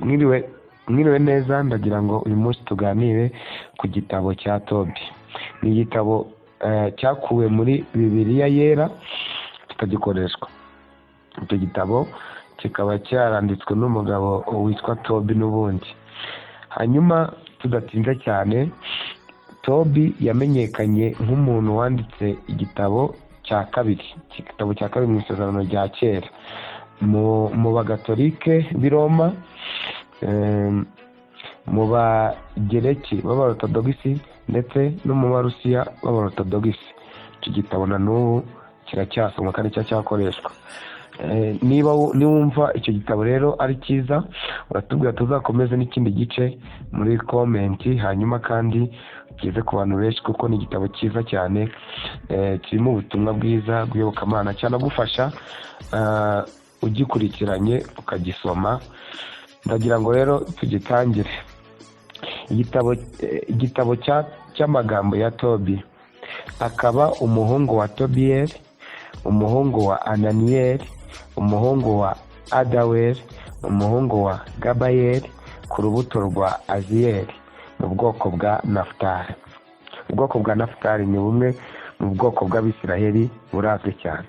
mwiriwe neza. Ndagira ngo uyu munsi tuganire ku gitabo cya Tobi. Ni igitabo cyakuwe muri Bibiliya yera kitagikoreshwa. Icyo gitabo kikaba cyaranditswe n'umugabo witwa Tobi n'ubundi. Hanyuma tudatinze cyane, Tobi yamenyekanye nk'umuntu wanditse igitabo cya kabiri mu isezerano rya kera mu bagatolike b'i Roma, mu bagereki b'abarotodogisi ndetse no mu barusiya b'abarotodogisi. Icyo gitabo na n'ubu kiracyasomwa kandi cyakoreshwa. Niba wumva icyo gitabo rero ari cyiza, uratubwira tuzakomeze n'ikindi gice muri komenti, hanyuma kandi kize ku bantu benshi kuko ni igitabo cyiza cyane, kirimo ubutumwa bwiza bw'iyobokamana, cyanagufasha ugikurikiranye ukagisoma. Ndagira ngo rero tugitangire. Igitabo cy'amagambo ya Tobi, akaba umuhungu wa Tobiyeli, umuhungu wa Ananiyeli, umuhungu wa Adaweli, umuhungu wa Gabayeli, ku rubuto rwa Aziyeli, mu bwoko bwa Nafutali. Ubwoko bwa Nafutali ni bumwe mu bwoko bw'Abisiraheli burazwi cyane.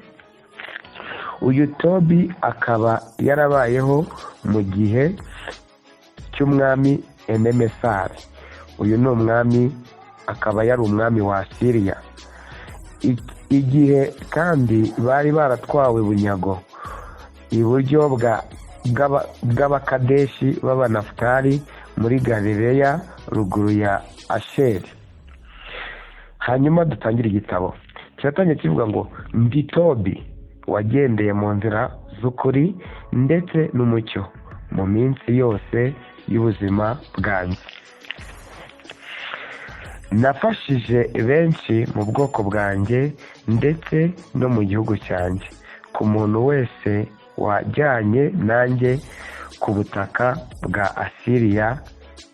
Uyu Tobi akaba yarabayeho mu gihe cy'umwami Enemesari. Uyu ni umwami, akaba yari umwami wa Siriya. Igihe kandi bari baratwawe bunyago iburyo bw'Abakadeshi b'Abanafutali muri Galileya ruguru ya Asheri. Hanyuma dutangire igitabo. Kiratangiye kivuga ngo ndi Tobi wagendeye mu nzira z'ukuri ndetse n'umucyo mu minsi yose y'ubuzima bwanjye. Nafashije benshi mu bwoko bwanjye ndetse no mu gihugu cyanjye, ku muntu wese wajyanye nanjye ku butaka bwa Asiriya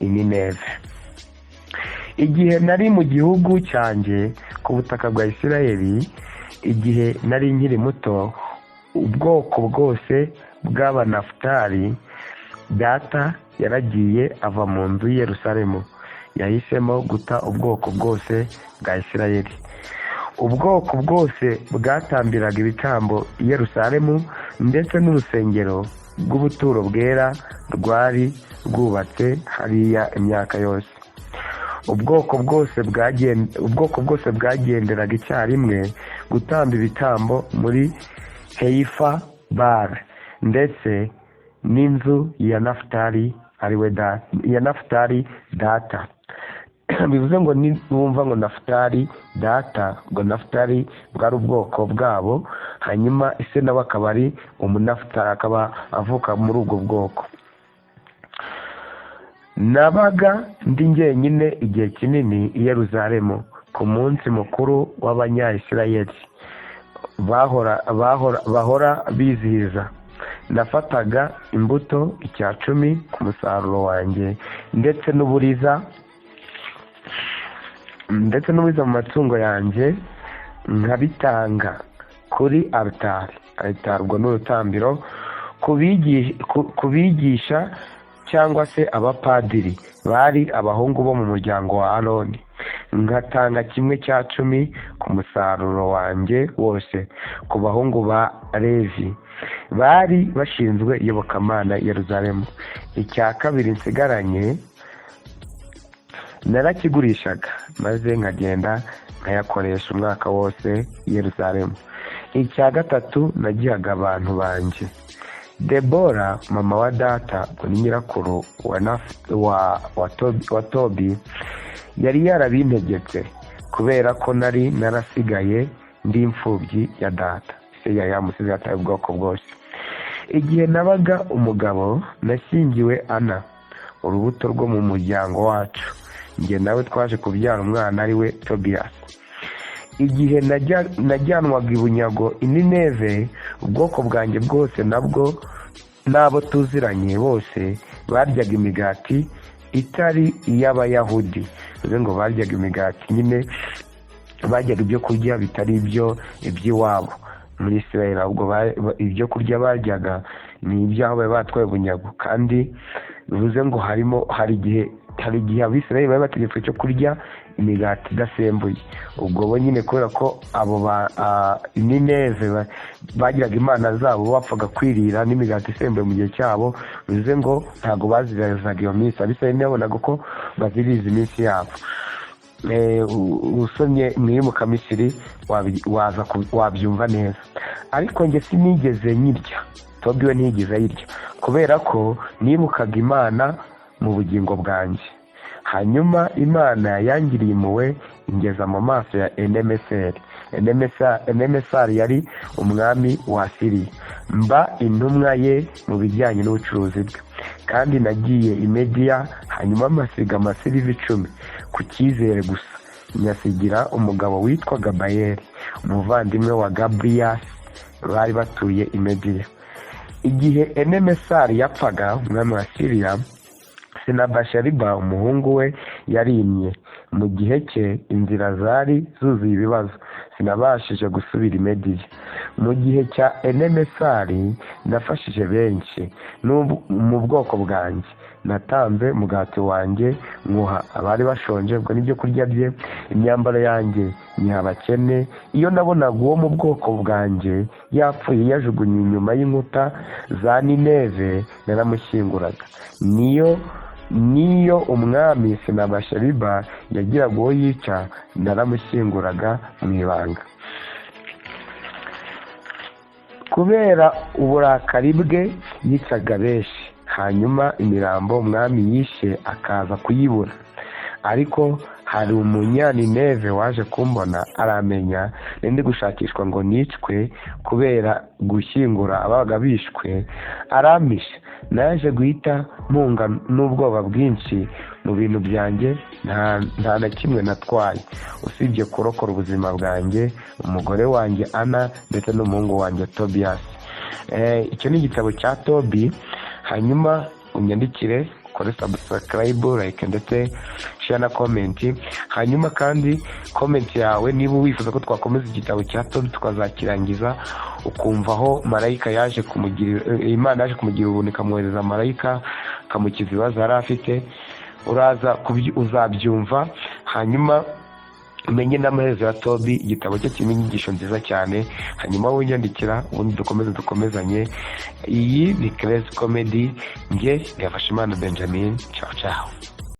i Nineve. Igihe nari mu gihugu cyanjye ku butaka bwa Isirayeli, igihe nari nkiri muto, ubwoko bwose bw'Abanafutali, data yaragiye ava mu nzu y'i Yerusalemu. Yahisemo guta ubwoko bwose bwa Isirayeli. Ubwoko bwose bwatambiraga ibitambo i Yerusalemu, ndetse n'urusengero rw'ubuturo bwera rwari rwubatse hariya imyaka yose. Ubwoko bwose bwagenderaga icyarimwe gutamba ibitambo muri Heifa Bar, ndetse n'inzu ya Nafutali data. Bivuze ngo niwumva ngo Nafutali data, ngo Nafutali bwari ubwoko bwabo, hanyuma ise nawe akaba ari umunafutali, akaba avuka muri ubwo bwoko. Nabaga ndi njyenyine igihe kinini i Yerusalemu ku munsi mukuru w'Abanyayisirayeli bahora bizihiza. Nafataga imbuto 10% ku musaruro wanjye, ndetse n'uburiza mu matungo yanjye, nkabitanga kuri altari ubwo n'urutambiro, kubigisha cyangwa se abapadiri bari abahungu bo mu muryango wa Aroni. Ngatanga 1/10 ku musaruro wanjye wose ku bahungu ba Levi bari bashinzwe iyobokamana i Yerusalemu. 2/4 nsigaranye narakigurishaga, maze nkagenda nkayakoresha umwaka wose i Yerusalemu. 3 nagihaga abantu banjye. Debora, mama wa data, ni nyirakuru wa Tobi, yari yarabintegetse kubera ko nari narasigaye ndi imfubyi ya data. Se yari yamusize yataye ubwoko bwose. Igihe nabaga umugabo, nashyingiwe Ana, urubuto rwo mu muryango wacu. Njye nawe twaje kubyara umwana ari we Tobiyasi. Igihe najyanwaga ibunyago i Nineve, ubwoko bwanjye bwose nabwo n'abo tuziranye bose baryaga imigati itari iy'Abayahudi. Bivuze ngo baryaga imigati, nyine baryaga ibyo kurya bitari iby'iwabo muri Isirayeli, ahubwo ibyo kurya baryaga ni iby'aho bari batwaye bunyago, kandi bivuze ngo hari igihe abisirayeli bari bategetswe cyo kurya imigati idasembuye. ubwo bo nyine kubera ko abo Nineve bagiraga imana zabo bapfaga kwirira n'imigati isembuye mu gihe cyabo, bivuze ngo ntabwo bazirizaga iyo minsi. abisirayeli babonaga ko baziriza iminsi yabo. usomye mwimuka Misiri wabyumva neza. ariko njye sinigeze nyirya, Tobi we ntiyigeze ayirya kubera ko nibukaga Imana mu bugingo bwanjye. hanyuma Imana yangiriye impuhwe ingeza mu maso ya Enemeseri. Enemeseri yari umwami wa Siriya, mba intumwa ye mu bijyanye n'ubucuruzi bwe, kandi nagiye i Mediya, hanyuma masiga amasiriva 10 ku cyizere gusa, nyasigira umugabo witwaga Bayeli, umuvandimwe wa Gabriyasi, bari batuye i Mediya. igihe Enemeseri yapfaga, umwami wa Siriya, Senabashariba umuhungu we yarimye. mu gihe cye inzira zari zuzuye ibibazo, sinabashije gusubira i Mediya. mu gihe cya Enemeseri nafashije benshi mu bwoko bwanjye, natanze umugati wanjye nywuha abari bashonje, ubwo n'ibyo kurya bye, imyambaro yanjye nyiha abakene. iyo nabonaga uwo mu bwoko bwanjye yapfuye yajugunye inyuma y'inkuta za Nineve, naramushyinguraga. niyo umwami Senabashariba yagiraga uwo yica, naramushyinguraga mu ibanga. kubera uburakari bwe yicaga benshi, hanyuma imirambo umwami yishe akaza kuyibura. ariko hari umunyanineve waje kumbona, aramenya ndi gushakishwa ngo nicwe kubera gushyingura ababaga bishwe, arampisha. naje guhita mpunga n'ubwoba bwinshi mu bintu byanjye, nta na kimwe natwaye usibye kurokora ubuzima bwanjye, umugore wanjye Ana ndetse n'umuhungu wanjye Tobiyasi. icyo ni igitabo cya Tobi. hanyuma unyandikire, ukore subscribe, like ndetse share na comment. hanyuma kandi comment yawe niba wifuza ko twakomeza igitabo cya Tobi tukazakirangiza, ukumva aho marayika Imana yaje kumugira ubuntu ikamwohereza marayika akamukiza ibibazo yari afite, uzabyumva. hanyuma umenye n'amaherezo ya Tobi. igitabo cye kirimo inyigisho nziza cyane. hanyuma winyandikira, ubundi dukomezanye. iyi ni Crazy Comedy. njye Gafashimana Benjamin. ciao ciao.